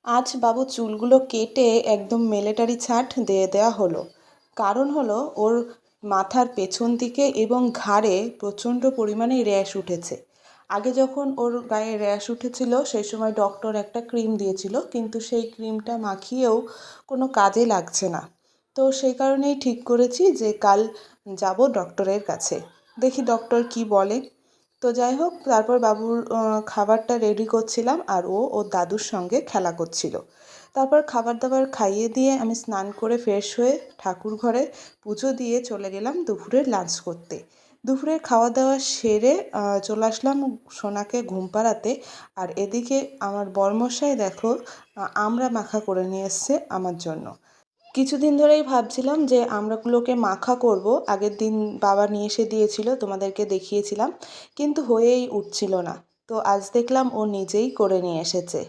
আজ বাবু চুলগুলো কেটে একদম মিলিটারি ছাঁট দিয়ে দেওয়া হলো। কারণ হলো ওর মাথার পেছন দিকে এবং ঘাড়ে প্রচণ্ড পরিমাণে র্যাশ উঠেছে। আগে যখন ওর গায়ে র্যাশ উঠেছিল সেই সময় ডক্টর একটা ক্রিম দিয়েছিল, কিন্তু সেই ক্রিমটা মাখিয়েও কোনো কাজে লাগছে না। তো সেই কারণেই ঠিক করেছি যে কাল যাব ডক্টরের কাছে, দেখি ডক্টর কি বলে। তো যাই হোক, তারপর বাবুর খাবারটা রেডি করছিলাম আর ও ওর দাদুর সঙ্গে খেলা করছিল। তারপর খাবার দাবার খাইয়ে দিয়ে আমি স্নান করে ফ্রেশ হয়ে ঠাকুর ঘরে পুজো দিয়ে চলে গেলাম দুপুরের লাঞ্চ করতে। দুপুরের খাওয়া দাওয়া সেরে চলে আসলাম সোনাকে ঘুম পাড়াতে। আর এদিকে আমার বরমশাই দেখো আমড়া মাখা করে নিয়ে এসছে আমার জন্য। কিছুদিন ধরেই ভাবছিলাম যে আমড়াগুলোকে মাখা করব, আগের দিন বাবা নিয়ে এসে দিয়েছিল, তোমাদেরকে দেখিয়েছিলাম, কিন্তু হয়েই উঠছিল না। তো আজ দেখলাম ও নিজেই করে নিয়ে এসেছে।